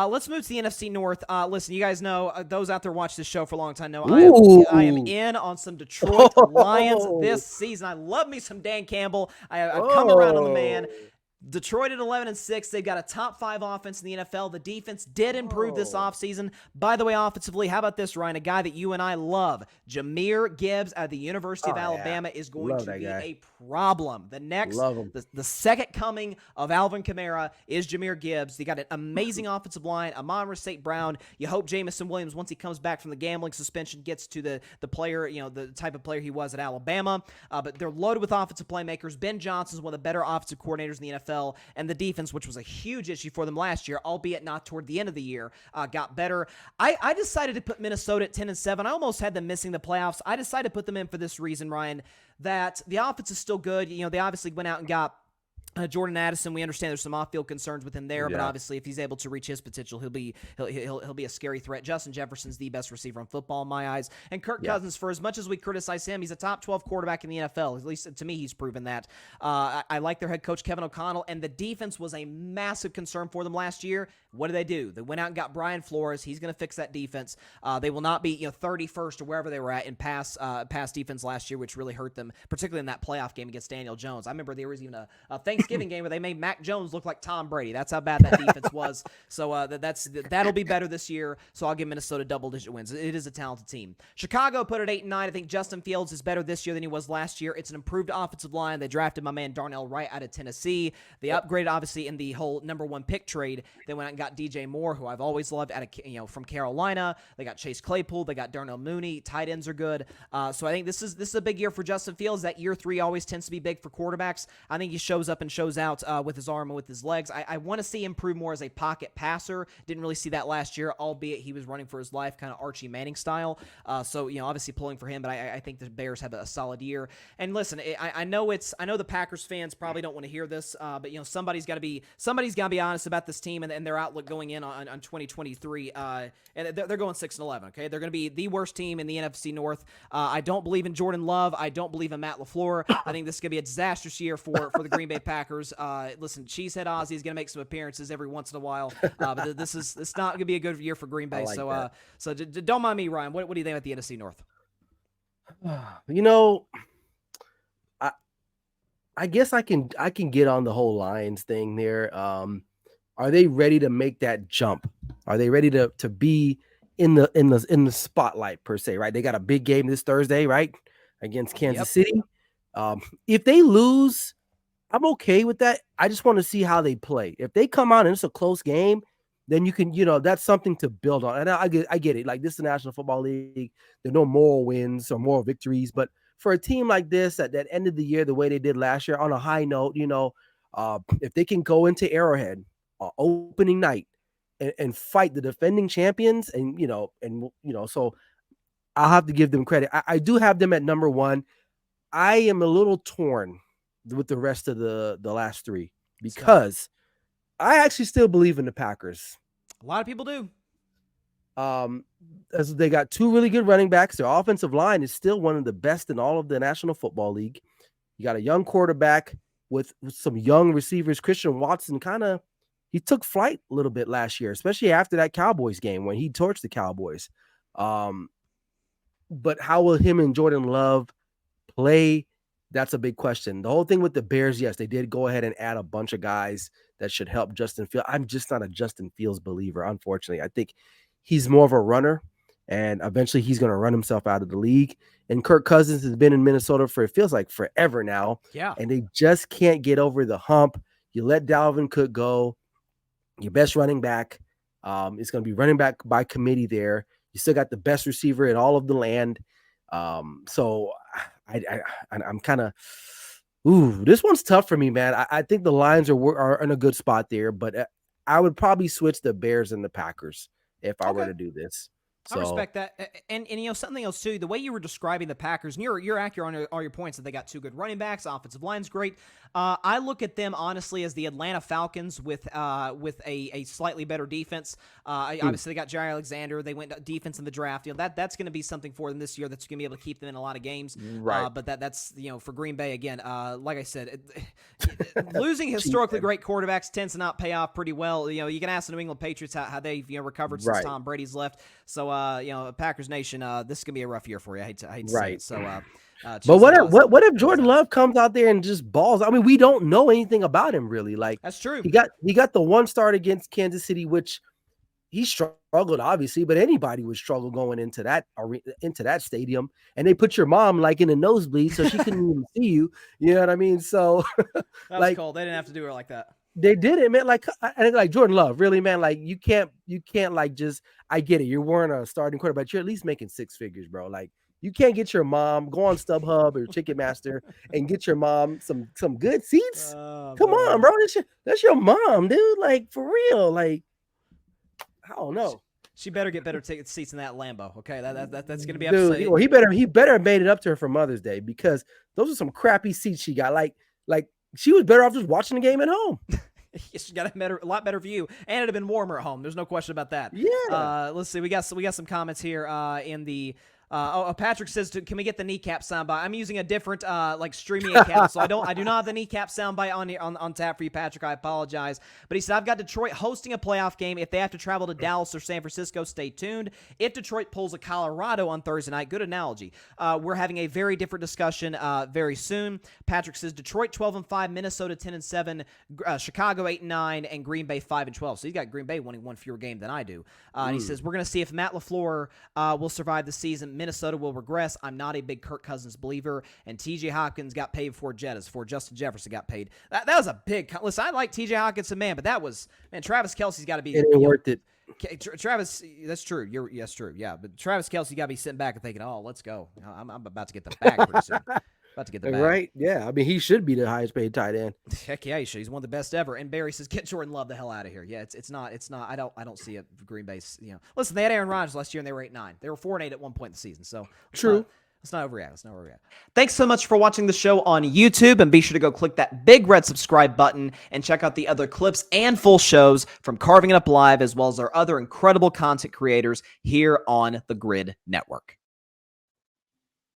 Let's move to the NFC North. Listen, you guys know, those out there watch this show for a long time know I am Ooh. in on some Detroit Lions this season. I love me some Dan Campbell. I've come around on the man. Oh. Detroit at 11-6. They've got a top 5 offense in the NFL. The defense did improve this Oh. offseason. By the way, offensively, how about this, Ryan? A guy that you and I love, Jahmyr Gibbs at the University of Oh yeah. Alabama, is going Love to that be guy. a problem. Love him. The second coming of Alvin Kamara is Jahmyr Gibbs. They got an amazing offensive line. Amon-Ra St. Brown. You hope Jamison Williams, once he comes back from the gambling suspension, gets to the player, the type of player he was at Alabama. But they're loaded with offensive playmakers. Ben Johnson's one of the better offensive coordinators in the NFL, and the defense, which was a huge issue for them last year, albeit not toward the end of the year, got better. I decided to put Minnesota at 10-7. I almost had them missing the playoffs. I decided to put them in for this reason, Ryan, that the offense is still good. They obviously went out and got Jordan Addison. We understand there's some off-field concerns with him there, but obviously if he's able to reach his potential, he'll be a scary threat. Justin Jefferson's the best receiver in football in my eyes, and Kirk Cousins, for as much as we criticize him, he's a top 12 quarterback in the NFL. At least to me, he's proven that. I like their head coach Kevin O'Connell, and the defense was a massive concern for them last year. What do? They went out and got Brian Flores. He's going to fix that defense. They will not be 31st or wherever they were at in pass defense last year, which really hurt them, particularly in that playoff game against Daniel Jones. I remember there was even a Thanksgiving game where they made Mac Jones look like Tom Brady. That's how bad that defense was. So that'll be better this year. So I'll give Minnesota double-digit wins. It is a talented team. Chicago put it 8-9. I think Justin Fields is better this year than he was last year. It's an improved offensive line. They drafted my man Darnell Wright out of Tennessee. They upgraded obviously in the whole number 1 pick trade. They went out and got DJ Moore, who I've always loved, from Carolina. They got Chase Claypool. They got Darnell Mooney. Tight ends are good. So I think this is a big year for Justin Fields. That year 3 always tends to be big for quarterbacks. I think he shows up and shows out with his arm and with his legs. I want to see him improve more as a pocket passer. Didn't really see that last year, albeit he was running for his life, kind of Archie Manning style. So obviously pulling for him, but I think the Bears have a solid year. And listen, I know the Packers fans probably don't want to hear this, but somebody's got to be honest about this team and their outlook going in on 2023. And they're going 6-11. Okay, they're going to be the worst team in the NFC North. I don't believe in Jordan Love. I don't believe in Matt LaFleur. I think this is going to be a disastrous year for the Green Bay Packers. Listen, Cheesehead Ozzy is going to make some appearances every once in a while, but it's not going to be a good year for Green Bay. So don't mind me, Ryan. What do you think about the NFC North? I guess I can get on the whole Lions thing there. Are they ready to make that jump? Are they ready to be in the spotlight per se? Right, they got a big game this Thursday, right, against Kansas City. If they lose, I'm okay with that. I just want to see how they play. If they come out and it's a close game, then you can, that's something to build on. And I get it. Like, this is the National Football League. There are no moral wins or moral victories. But for a team like this, at that end of the year, the way they did last year, on a high note, if they can go into Arrowhead opening night and fight the defending champions, so I'll have to give them credit. I do have them at number 1. I am a little torn with the rest of the last 3 because I actually still believe in the Packers. A lot of people do. As they got 2 really good running backs. Their offensive line is still one of the best in all of the National Football League. You got a young quarterback with some young receivers. Christian Watson he took flight a little bit last year, especially after that Cowboys game when he torched the Cowboys. But how will him and Jordan Love play? That's a big question. The whole thing with the Bears, yes, they did go ahead and add a bunch of guys that should help Justin Fields. I'm just not a Justin Fields believer, unfortunately. I think he's more of a runner, and eventually he's going to run himself out of the league. And Kirk Cousins has been in Minnesota for, it feels like, forever now. Yeah. And they just can't get over the hump. You let Dalvin Cook go, your best running back. It's going to be running back by committee there. You still got the best receiver in all of the land. So I'm kind of, this one's tough for me, man. I think the Lions are in a good spot there, but I would probably switch the Bears and the Packers if I were to do this. I respect that, and something else too. The way you were describing the Packers, and you're accurate on all your points that they got 2 good running backs, offensive line's great. I look at them honestly as the Atlanta Falcons with a slightly better defense. Obviously, they got Jair Alexander. They went defense in the draft. That's going to be something for them this year. That's going to be able to keep them in a lot of games. Right. But that's for Green Bay again. Like I said, losing historically great quarterbacks tends to not pay off pretty well. You can ask the New England Patriots how they've recovered since Tom Brady's left. So Packers Nation, this is gonna be a rough year for you. I hate to say it. So, but what if Jordan Love comes out there and just balls? I mean, we don't know anything about him really. Like, that's true. He got the 1 start against Kansas City, which he struggled obviously, but anybody would struggle going into that stadium. And they put your mom like in a nosebleed so she couldn't even see you. You know what I mean? So that was cool. They didn't have to do her like that. They did it, man. Like Jordan Love, really, man. Like you can't like just. I get it. You're wearing a starting quarterback, but you're at least making 6 figures, bro. Like you can't get your mom go on StubHub or Ticketmaster and get your mom some good seats. Come on, bro. That's your mom, dude. Like for real. Like I don't know. She better get better seats in that Lambo. Okay, that's gonna be upsetting. Well, he better have made it up to her for Mother's Day because those are some crappy seats she got. Like she was better off just watching the game at home. She's got a lot better view, and it'd have been warmer at home. There's no question about that. Yeah. Let's see. We got some comments here in the. Patrick says, "Can we get the kneecap soundbite?" I'm using a different streaming account, so I do not have the kneecap soundbite on tap for you, Patrick. I apologize, but he said, "I've got Detroit hosting a playoff game. If they have to travel to Dallas or San Francisco, stay tuned. If Detroit pulls a Colorado on Thursday night, good analogy. We're having a very different discussion very soon." Patrick says, "Detroit 12-5, Minnesota 10-7, Chicago 8-9, and Green Bay 5-12." So he's got Green Bay winning 1 fewer game than I do. And he says, "We're going to see if Matt LaFleur will survive the season. Minnesota will regress. I'm not a big Kirk Cousins believer." And TJ Hopkins got paid before Justin Jefferson got paid. That was a big. Listen, I like TJ Hopkins, man, but that was Travis Kelce's got to be. It ain't worth it. Travis, that's true. That's true. Yeah, but Travis Kelce got to be sitting back and thinking, "Oh, let's go. I'm about to get the bag pretty soon." About to get the bag. Right? Yeah. I mean, he should be the highest paid tight end. Heck yeah, he should. He's one of the best ever. And Barry says, "Get Jordan Love the hell out of here." Yeah, it's not. I don't see it. Green Bay's. Listen, they had Aaron Rodgers last year and they were 8-9. They were 4-8 at one point in the season. So true. Let's not overreact. Thanks so much for watching the show on YouTube, and be sure to go click that big red subscribe button and check out the other clips and full shows from Carving It Up Live, as well as our other incredible content creators here on the Grid Network.